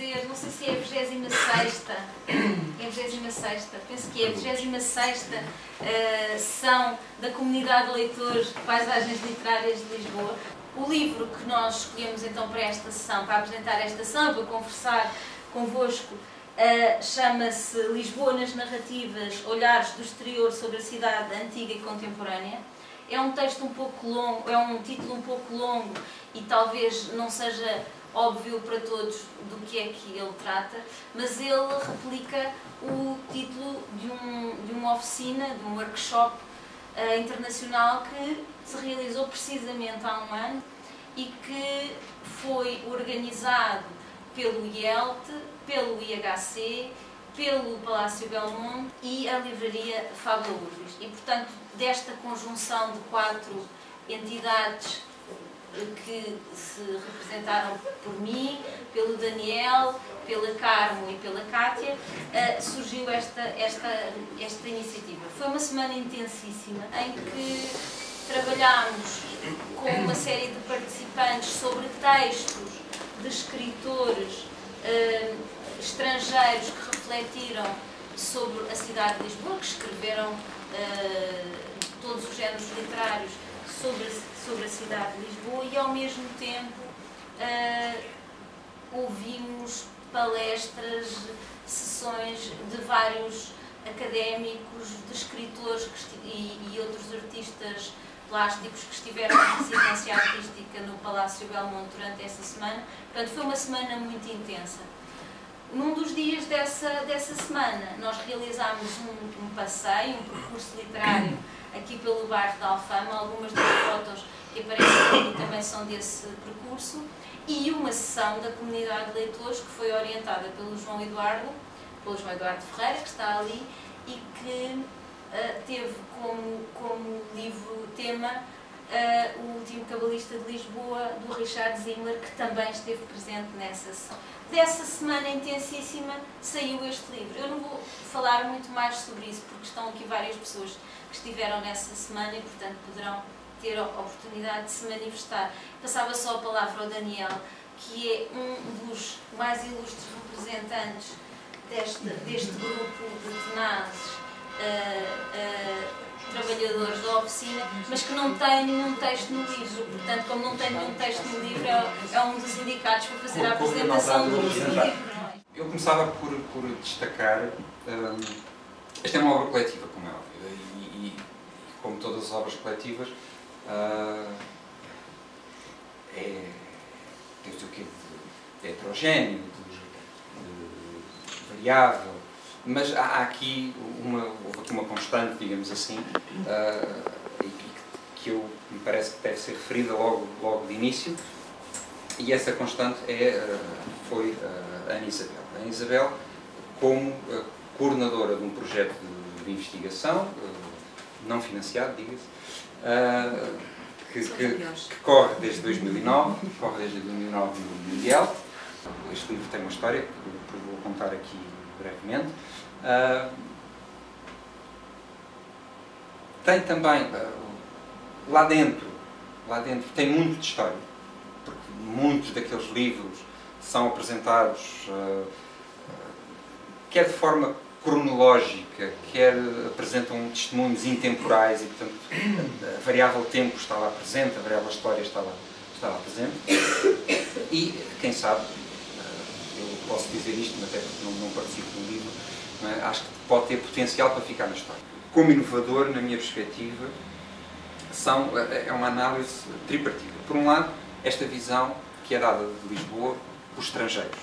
fazer, não sei se é a 26ª, é a 26ª, penso que é a 26ª sessão da Comunidade de Leitores de Paisagens Literárias de Lisboa. O livro que nós escolhemos então para esta sessão, para apresentar esta sessão, para conversar convosco, chama-se Lisboa nas Narrativas, Olhares do Exterior sobre a Cidade Antiga e Contemporânea. É um texto um pouco longo, é um título um pouco longo e talvez não seja óbvio para todos do que é que ele trata, mas ele replica o título de uma oficina, de um workshop internacional que se realizou precisamente há um ano e que foi organizado pelo IELT, pelo IHC, pelo Palácio Belmonte e a livraria Fábula Urbis. E, portanto, desta conjunção de 4 entidades que se representaram por mim, pelo Daniel, pela Carmo e pela Cátia, surgiu esta iniciativa. Foi uma semana intensíssima em que trabalhámos com uma série de participantes sobre textos de escritores estrangeiros que refletiram sobre a cidade de Lisboa, que escreveram todos os géneros literários sobre a cidade de Lisboa e, ao mesmo tempo, ouvimos palestras, sessões de vários académicos, de escritores e outros artistas plásticos que estiveram em residência artística no Palácio Belmonte durante essa semana. Portanto, foi uma semana muito intensa. Num dos dias dessa semana, nós realizámos um passeio, um percurso literário aqui pelo bairro de Alfama. Algumas das fotos que aparecem aqui também são desse percurso. E uma sessão da Comunidade de Leitores que foi orientada pelo João Eduardo Ferreira, que está ali, e que teve como livro-tema O Último Cabalista de Lisboa, do Richard Zimler, que também esteve presente nessa sessão. Dessa semana intensíssima saiu este livro. Eu não vou falar muito mais sobre isso, porque estão aqui várias pessoas que estiveram nessa semana e, portanto, poderão ter a oportunidade de se manifestar. Passava só a palavra ao Daniel, que é um dos mais ilustres representantes deste grupo de tenazes trabalhadores da oficina, mas que não tem nenhum texto no livro. Portanto, como não tem nenhum texto no livro, é um dos indicados para fazer a apresentação do livro. Eu começava por destacar, esta é uma obra coletiva, como é óbvio, e como todas as obras coletivas, é heterogéneo, variável, mas há aqui houve aqui uma constante, digamos assim, que me parece que deve ser referida logo de início, e essa constante foi a Ana Isabel. A Ana Isabel, como coordenadora de um projeto de investigação, não financiado, diga-se, que corre desde 2009, no IELT. Este livro tem uma história que vou contar aqui brevemente. Tem também, lá dentro tem muito de história, porque muitos daqueles livros são apresentados quer de forma cronológica, quer apresentam testemunhos intemporais e, portanto, a variável tempo está lá presente, a variável história está lá presente. E, quem sabe, eu posso dizer isto, até porque não participo do livro, mas acho que pode ter potencial para ficar na história. Como inovador, na minha perspectiva, é uma análise tripartida. Por um lado, esta visão que é dada de Lisboa por estrangeiros.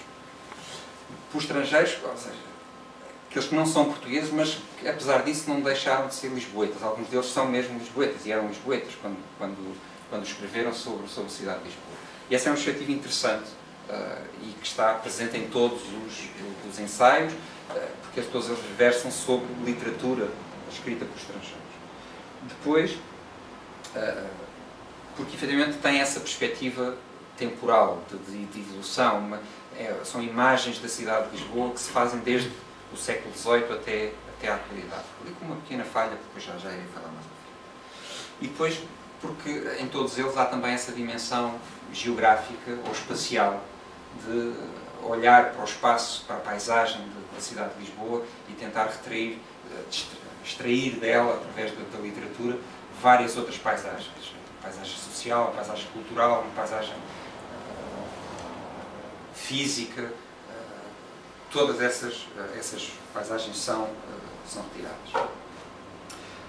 Por estrangeiros, ou seja, aqueles que não são portugueses, mas que, apesar disso, não deixaram de ser lisboetas. Alguns deles são mesmo lisboetas, e eram lisboetas quando escreveram sobre a cidade de Lisboa. E essa é uma perspectiva interessante e que está presente em todos os ensaios, porque todos eles versam sobre literatura escrita por estrangeiros. Depois, porque efetivamente tem essa perspectiva temporal de evolução, são imagens da cidade de Lisboa que se fazem desde o século XVIII até à atualidade. Ali com uma pequena falha, porque já irei falar mais à frente. E depois, porque em todos eles há também essa dimensão geográfica ou espacial de olhar para o espaço, para a paisagem da cidade de Lisboa e tentar extrair dela, através da literatura, várias outras paisagens. A paisagem social, a paisagem cultural, a paisagem física, todas essas paisagens são retiradas.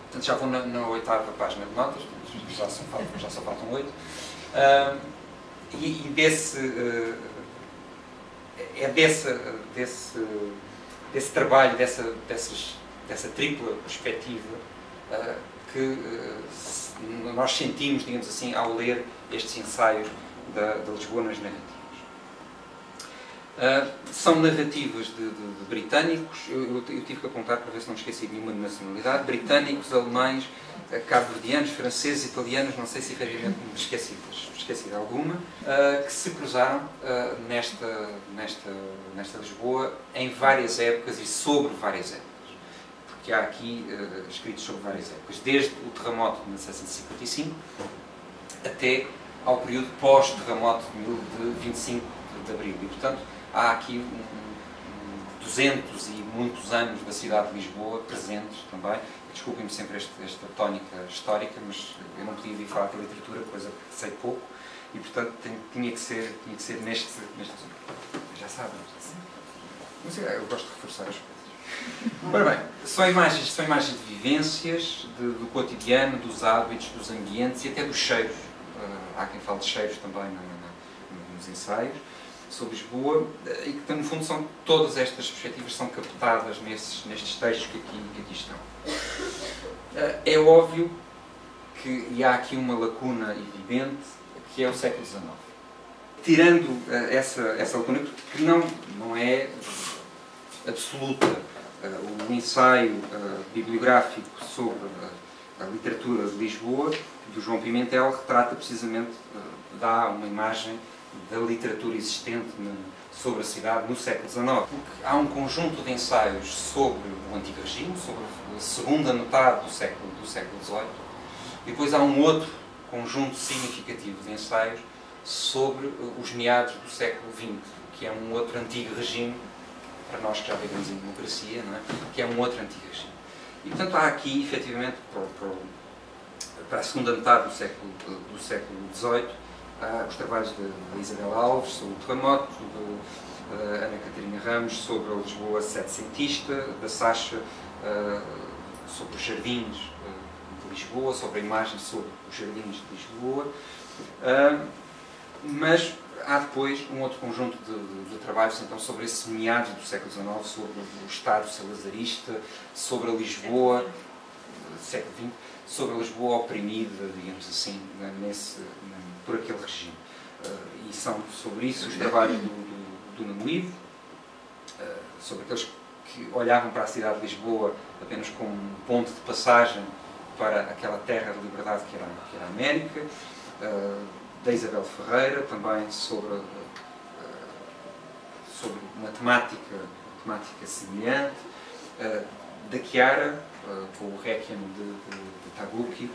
Portanto, já vou na oitava página de notas, já só faltam 8. E desse trabalho, dessa tripla perspectiva que nós sentimos, digamos assim, ao ler estes ensaios da Lisboa nas narrativas. São narrativas de britânicos, eu tive que apontar para ver se não me esqueci de nenhuma nacionalidade, britânicos, alemães, cabo-verdianos, franceses, italianos, não sei se efetivamente me esqueci de alguma, que se cruzaram nesta Lisboa em várias épocas e sobre várias épocas. Porque há aqui escritos sobre várias épocas, desde o terremoto de 1755 até ao período pós-terremoto de 25 de Abril. E, portanto, há aqui 200 e muitos anos da cidade de Lisboa presentes também. Desculpem-me sempre esta tónica histórica, mas eu não podia vir falar de literatura, coisa que sei pouco, e portanto tinha que ser neste já sabem, mas eu gosto de reforçar as coisas. Ora bem, são imagens de vivências, do cotidiano, dos hábitos, dos ambientes e até dos cheiros. Há quem fale de cheiros também nos ensaios sobre Lisboa, e que no fundo são todas estas perspectivas são captadas nestes textos que aqui estão. É óbvio que há aqui uma lacuna evidente, que é o século XIX. Tirando essa lacuna, que não é absoluta, o ensaio bibliográfico sobre a literatura de Lisboa, do João Pimentel, retrata precisamente, dá uma imagem da literatura existente sobre a cidade no século XIX. Porque há um conjunto de ensaios sobre o Antigo Regime, sobre a segunda metade do século XVIII, e depois há um outro conjunto significativo de ensaios sobre os meados do século XX, que é um outro Antigo Regime, para nós que já vivemos em democracia, não é? Que é um outro Antigo Regime. E, portanto, há aqui, efetivamente, para a segunda metade do século XVIII, os trabalhos de Isabel Alves sobre o terremoto, de Ana Catarina Ramos sobre a Lisboa setecentista, da Sacha sobre os jardins de Lisboa, sobre a imagem sobre os jardins de Lisboa. Mas há depois um outro conjunto de trabalhos então, sobre esse meados do século XIX, sobre o Estado salazarista, sobre a Lisboa, século XX, sobre a Lisboa oprimida, digamos assim, por aquele regime. E são sobre isso os trabalhos do Nuno Livre, sobre aqueles que olhavam para a cidade de Lisboa apenas como um ponto de passagem para aquela terra de liberdade que era a América, da Isabel Ferreira, também sobre uma temática semelhante, da Chiara, com o Requiem de Tabucchi,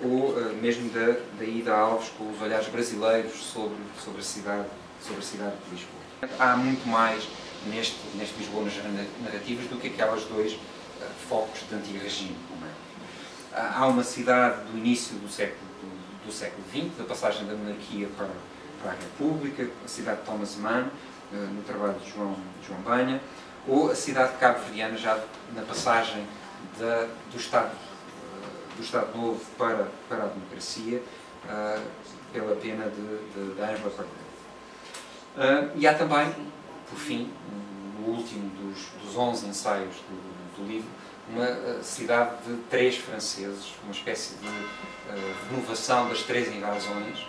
ou mesmo da Ida Alves, com os olhares brasileiros sobre a cidade de Lisboa. Há muito mais neste Lisboa nas narrativas do que aquelas dois focos de antigo regime humano. Há uma cidade do início do século XX, da passagem da monarquia para a República, a cidade de Thomas Mann, no trabalho de João Banha, ou a cidade de Cabo-Verdiana, já na passagem do Estado Novo para a democracia, pela pena de Ângela Cordeiro. E há também, por fim, no último dos 11 ensaios do livro, uma cidade de 3 franceses, uma espécie de renovação das 3 invasões,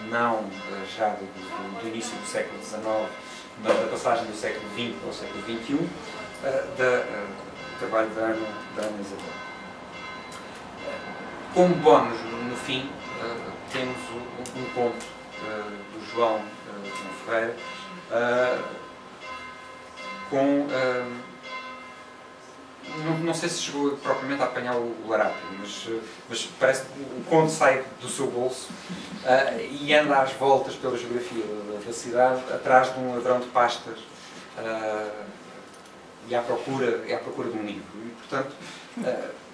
não já do início do século XIX, mas da passagem do século XX ao século XXI, do trabalho da Ana Isabel. Como bónus, no fim, temos um conto do João Ferreira, não sei se chegou propriamente a apanhar o larápio, mas parece que o conde sai do seu bolso e anda às voltas pela geografia da cidade, atrás de um ladrão de pastas e à procura de um livro. E, portanto,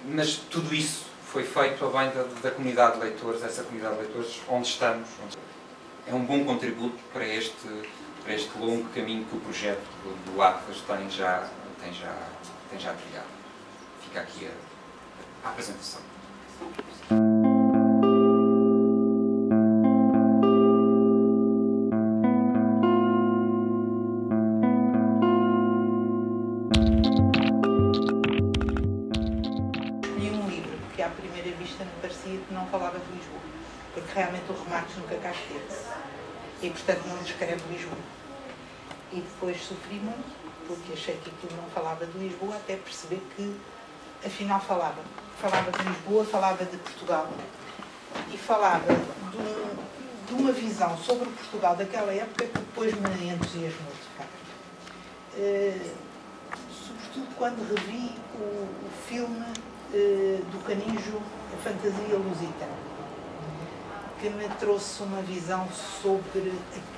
mas tudo isso foi feito a bem da comunidade de leitores, essa comunidade de leitores onde estamos. É um bom contributo para este longo caminho que o projeto do Atlas tem já trilhado. Fica aqui a apresentação. Escolhi um livro que à primeira vista me parecia que não falava de Lisboa, porque realmente o Remarques nunca cá esteve e portanto não descreve Lisboa. E depois sofri muito, porque achei que aquilo não falava de Lisboa, até perceber que afinal falava. Falava de Lisboa, falava de Portugal e falava de uma visão sobre o Portugal daquela época que depois me entusiasmou de facto. Sobretudo quando revi o filme do Canijo, A Fantasia Lusitana, que me trouxe uma visão sobre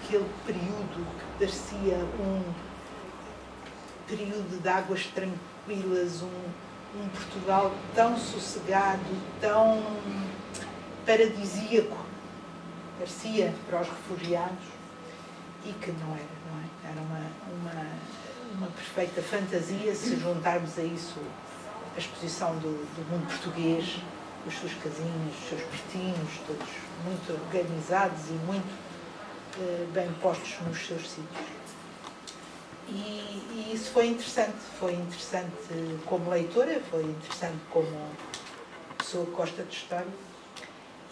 aquele período que parecia um período de águas tranquilas, um Portugal tão sossegado, tão paradisíaco, parecia para os refugiados, e que não é? Era uma perfeita fantasia, se juntarmos a isso a exposição do mundo português, os seus casinhos, os seus pertinhos, todos muito organizados e muito bem postos nos seus sítios. E isso foi interessante como leitora, foi interessante como pessoa que gosta de história.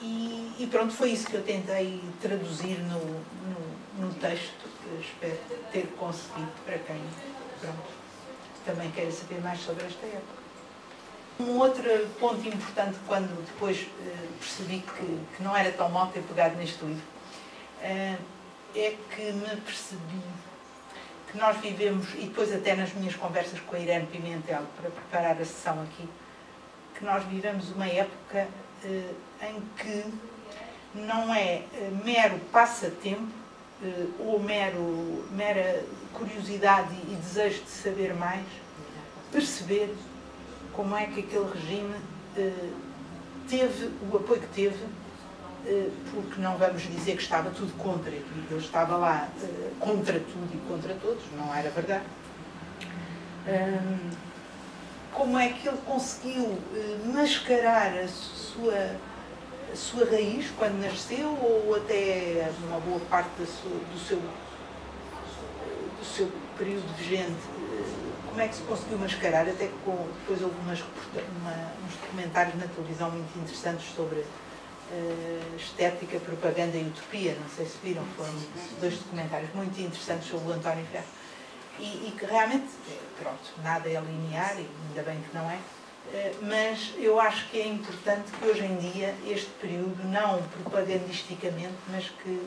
E pronto, foi isso que eu tentei traduzir no texto, que espero ter conseguido para quem também queira saber mais sobre esta época. Um outro ponto importante, quando depois percebi que não era tão mal ter pegado neste livro, é que me percebi que nós vivemos, e depois até nas minhas conversas com a Irene Pimentel, para preparar a sessão aqui, que nós vivemos uma época em que não é mero passatempo ou mera curiosidade e desejo de saber mais, perceber como é que aquele regime teve o apoio que teve, porque não vamos dizer que estava tudo contra, ele estava lá contra tudo e contra todos, não era verdade. Como é que ele conseguiu mascarar a sua raiz quando nasceu, ou até uma boa parte do seu período vigente, como é que se conseguiu mascarar, até que depois houve uns documentários na televisão muito interessantes sobre estética, propaganda e utopia, não sei se viram, foram 2 documentários muito interessantes sobre o António Ferro, e que realmente, pronto, nada é linear, e ainda bem que não é, mas eu acho que é importante que hoje em dia este período, não propagandisticamente, mas que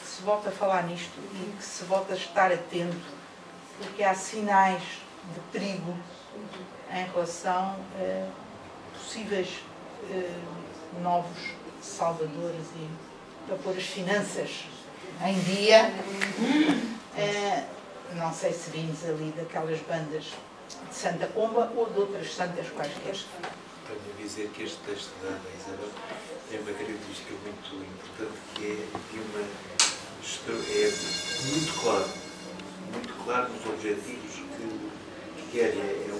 se volte a falar nisto e que se volte a estar atento, porque há sinais de perigo em relação a possíveis novos salvadores e para pôr as finanças em dia. Não sei se vimos ali daquelas bandas de Santa Comba ou de outras santas quaisquer. Tenho a dizer que este texto da Isabel tem uma característica muito importante, que é muito claro nos objetivos que quer. É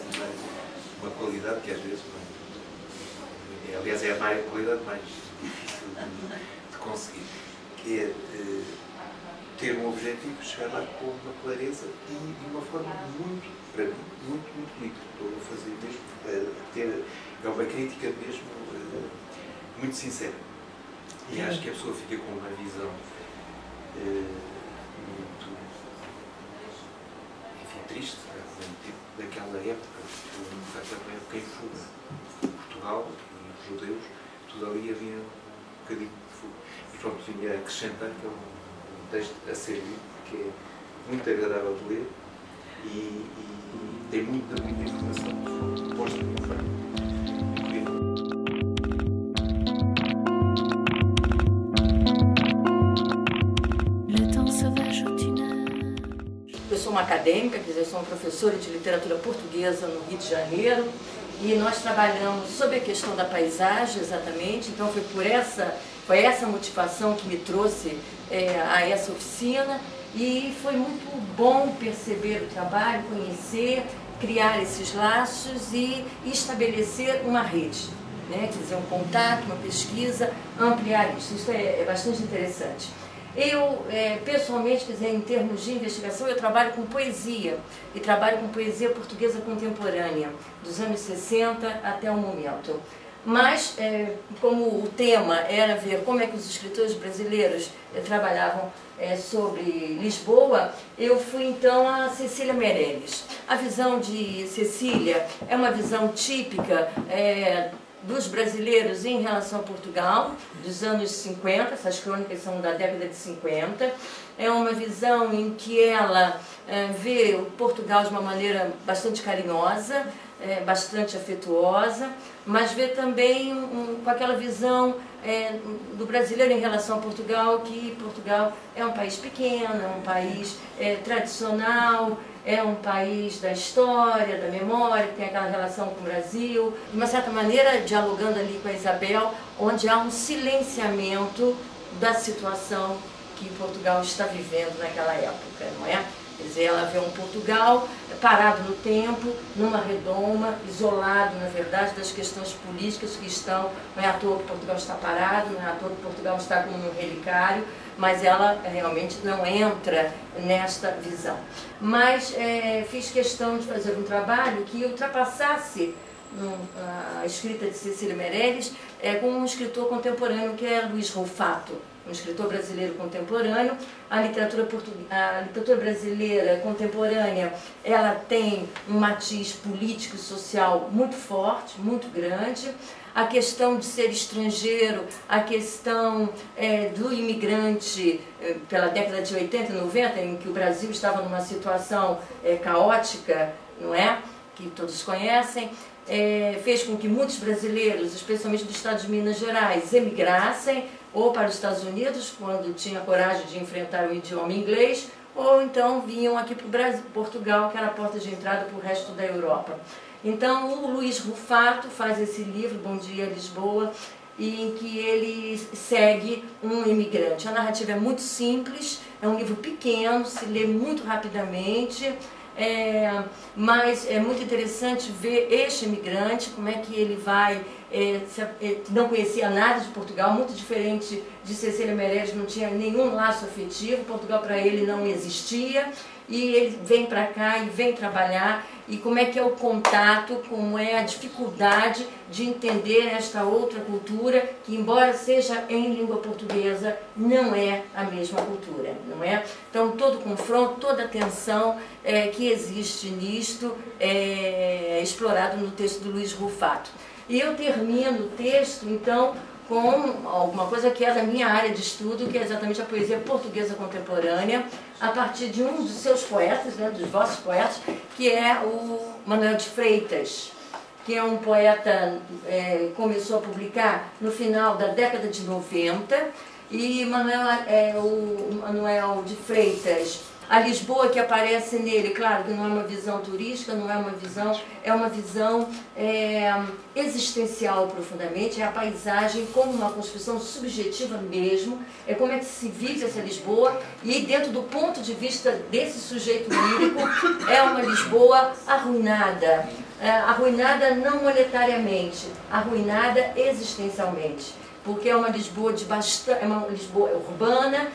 uma qualidade que às vezes não, aliás é a qualidade mais difícil de conseguir, que é ter um objetivo, chegar lá com uma clareza e de uma forma muito, para mim, muito bonita. Estou a fazer mesmo, é uma crítica mesmo muito sincera. E acho que a pessoa fica com uma visão muito, enfim, triste, daquela época, uma época em fuga. Portugal e os judeus, tudo ali havia um bocadinho de fuga. E pronto, vinha acrescentar que é um texto a ser lido, que é muito agradável de ler, e tem muita informação posta em frente. Eu sou uma acadêmica, quer dizer, eu sou uma professora de literatura portuguesa no Rio de Janeiro, e nós trabalhamos sobre a questão da paisagem, exatamente. Então foi essa motivação que me trouxe a essa oficina, e foi muito bom perceber o trabalho, conhecer, criar esses laços e estabelecer uma rede, né? Quer dizer, um contato, uma pesquisa, ampliar isso. Isso é bastante interessante. Eu, pessoalmente, quer dizer, em termos de investigação, eu trabalho com poesia, e trabalho com poesia portuguesa contemporânea, dos anos 60 até o momento. Mas, como o tema era ver como é que os escritores brasileiros trabalhavam sobre Lisboa, eu fui então a Cecília Meirelles. A visão de Cecília é uma visão típica dos brasileiros em relação a Portugal, dos anos 50, essas crônicas são da década de 50. É uma visão em que ela vê o Portugal de uma maneira bastante carinhosa, bastante afetuosa, mas vê também com aquela visão do brasileiro em relação a Portugal, que Portugal é um país pequeno, é um país tradicional, é um país da história, da memória, que tem aquela relação com o Brasil, de uma certa maneira dialogando ali com a Isabel, onde há um silenciamento da situação que Portugal está vivendo naquela época, não é? Quer dizer, ela vê um Portugal parado no tempo, numa redoma, isolado, na verdade, das questões políticas que estão. Não é à toa que Portugal está parado, não é à toa que Portugal está como um relicário, mas ela realmente não entra nesta visão. Mas fiz questão de fazer um trabalho que ultrapassasse a escrita de Cecília Meirelles com um escritor contemporâneo que é Luís Rufato, um escritor brasileiro contemporâneo. A literatura brasileira contemporânea, ela tem um matiz político e social muito forte, muito grande. A questão de ser estrangeiro, a questão do imigrante, pela década de 80 e 90, em que o Brasil estava numa situação caótica, não é? Que todos conhecem, fez com que muitos brasileiros, especialmente do estado de Minas Gerais, emigrassem ou para os Estados Unidos, quando tinha coragem de enfrentar o idioma inglês, ou então vinham aqui para o Brasil, Portugal, que era a porta de entrada para o resto da Europa. Então o Luís Rufato faz esse livro, Bom Dia Lisboa, em que ele segue um imigrante. A narrativa é muito simples, é um livro pequeno, se lê muito rapidamente, mas é muito interessante ver este imigrante, como é que ele vai, não conhecia nada de Portugal, muito diferente de Cecília Meirelles, não tinha nenhum laço afetivo, Portugal para ele não existia, e ele vem para cá e vem trabalhar, e como é que é o contato, como é a dificuldade de entender esta outra cultura, que embora seja em língua portuguesa, não é a mesma cultura, não é? Então todo confronto, toda a tensão que existe nisto é explorado no texto do Luís Rufato. E eu termino o texto, então, com alguma coisa que é da minha área de estudo, que é exatamente a poesia portuguesa contemporânea, a partir de um dos seus poetas, né, dos vossos poetas, que é o Manuel de Freitas, que é um poeta que começou a publicar no final da década de 90, e o Manuel de Freitas, a Lisboa que aparece nele, claro que não é uma visão turística, não é uma visão, é uma visão existencial profundamente, é a paisagem como uma construção subjetiva mesmo, é como é que se vive essa Lisboa, e dentro do ponto de vista desse sujeito lírico, é uma Lisboa arruinada, arruinada não monetariamente, arruinada existencialmente. Porque é uma Lisboa é uma Lisboa urbana,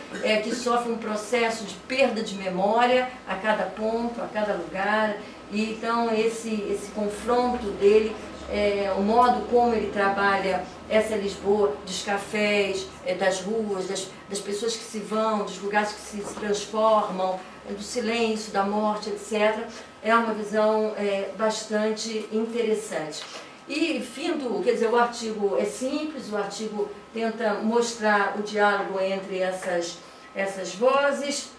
que sofre um processo de perda de memória a cada ponto, a cada lugar. E então esse confronto dele, o modo como ele trabalha essa Lisboa dos cafés, das ruas, das pessoas que se vão, dos lugares que se transformam, do silêncio, da morte, etc., é uma visão bastante interessante. E, quer dizer, o artigo é simples, o artigo tenta mostrar o diálogo entre essas vozes,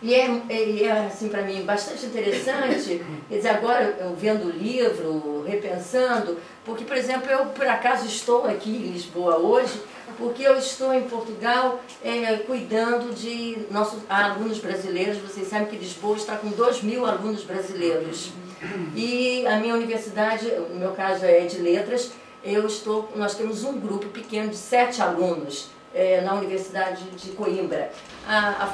E é assim, para mim, bastante interessante, quer dizer, agora eu vendo o livro, repensando, porque, por exemplo, eu por acaso estou aqui em Lisboa hoje, porque eu estou em Portugal cuidando de nossos alunos brasileiros. Vocês sabem que Lisboa está com 2.000 alunos brasileiros. E a minha universidade, no meu caso é de letras, nós temos um grupo pequeno de 7 alunos na Universidade de Coimbra.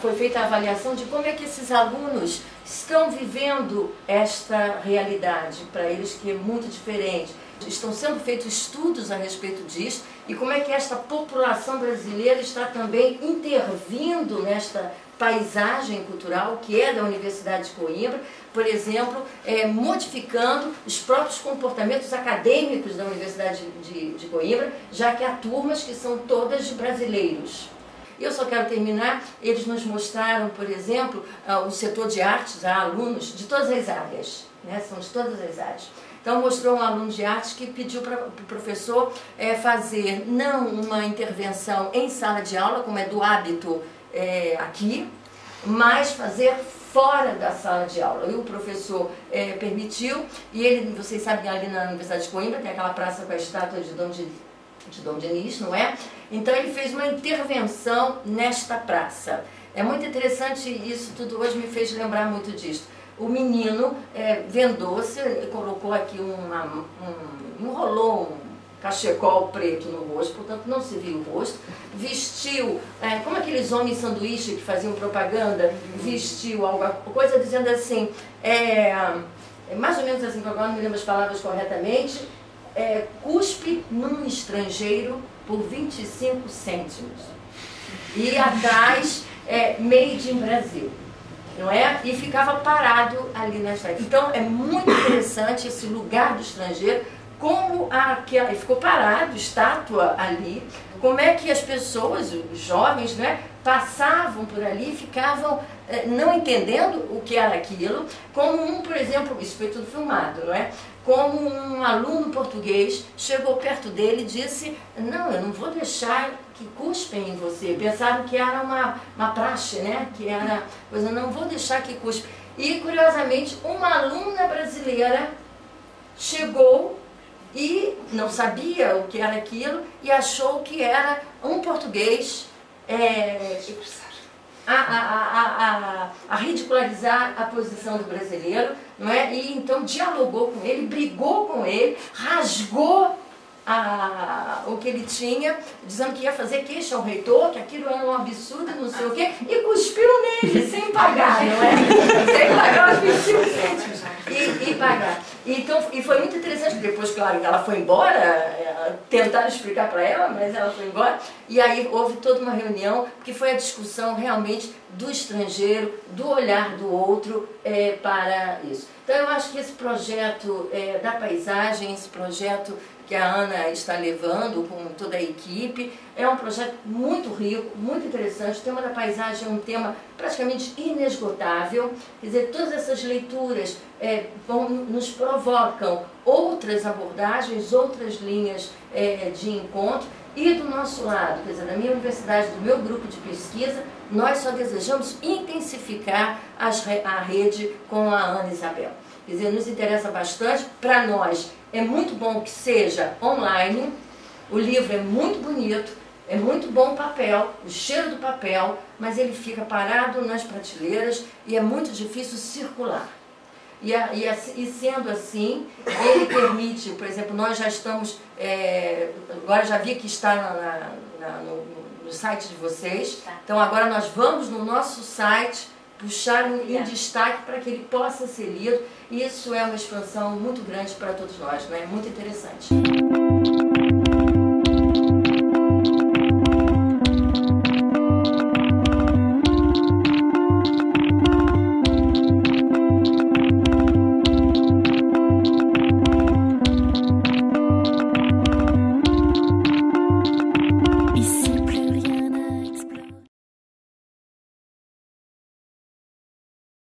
Foi feita a avaliação de como é que esses alunos estão vivendo esta realidade, para eles que é muito diferente. Estão sendo feitos estudos a respeito disso e como é que esta população brasileira está também intervindo nesta paisagem cultural que é da Universidade de Coimbra, por exemplo, modificando os próprios comportamentos acadêmicos da Universidade de Coimbra, já que há turmas que são todas de brasileiros. Eu só quero terminar, eles nos mostraram, por exemplo, o setor de artes, há alunos de todas as áreas, né? São de todas as áreas. Então mostrou um aluno de artes que pediu para o professor fazer não uma intervenção em sala de aula, como é do hábito aqui, mas fazer fora da sala de aula. E o professor permitiu, e ele, vocês sabem, ali na Universidade de Coimbra tem aquela praça com a estátua de Dom Dinis, não é? Então ele fez uma intervenção nesta praça. É muito interessante isso tudo, hoje me fez lembrar muito disso. O menino vendou-se, colocou aqui enrolou um cachecol preto no rosto, portanto não se viu o rosto, vestiu, como aqueles homens sanduíche que faziam propaganda, vestiu alguma coisa dizendo assim, mais ou menos assim, agora não me lembro as palavras corretamente, cuspe num estrangeiro por 25 cêntimos. E atrás, made in Brasil. Não é? E ficava parado ali na estrada. Então é muito interessante esse lugar do estrangeiro, como ele ficou parado, estátua ali, como é que as pessoas, os jovens, né, passavam por ali e ficavam não entendendo o que era aquilo, como por exemplo, isso foi tudo filmado, não é? Como um aluno português chegou perto dele e disse, não, eu não vou deixar que cuspem em você. Pensaram que era uma praxe, né? Que era coisa, não vou deixar que cuspem. E, curiosamente, uma aluna brasileira chegou e não sabia o que era aquilo e achou que era um português a ridicularizar a posição do brasileiro, não é? E então dialogou com ele, brigou com ele, rasgou o que ele tinha, dizendo que ia fazer queixa ao reitor, que aquilo era um absurdo, não sei o quê, e cuspiu nele, sem pagar, não é? Sem pagar os 25 cêntimos. E pagar. Então, e foi muito interessante, depois, claro, ela foi embora, tentaram explicar para ela, mas ela foi embora, e aí houve toda uma reunião, que foi a discussão realmente do estrangeiro, do olhar do outro para isso. Então eu acho que esse projeto da paisagem, esse projeto que a Ana está levando com toda a equipe, é um projeto muito rico, muito interessante. O tema da paisagem é um tema praticamente inesgotável. Quer dizer, todas essas leituras nos provocam outras abordagens, outras linhas de encontro. E do nosso lado, quer dizer, da minha universidade, do meu grupo de pesquisa, nós só desejamos intensificar a rede com a Ana Isabel. Quer dizer, nos interessa bastante, para nós é muito bom que seja online, o livro é muito bonito, é muito bom o papel, o cheiro do papel, mas ele fica parado nas prateleiras e é muito difícil circular. E sendo assim, ele permite, por exemplo, nós já estamos, agora já vi que está no site de vocês, então agora nós vamos no nosso site puxar em destaque para que ele possa ser lido, e isso é uma expansão muito grande para todos nós, né? Muito interessante.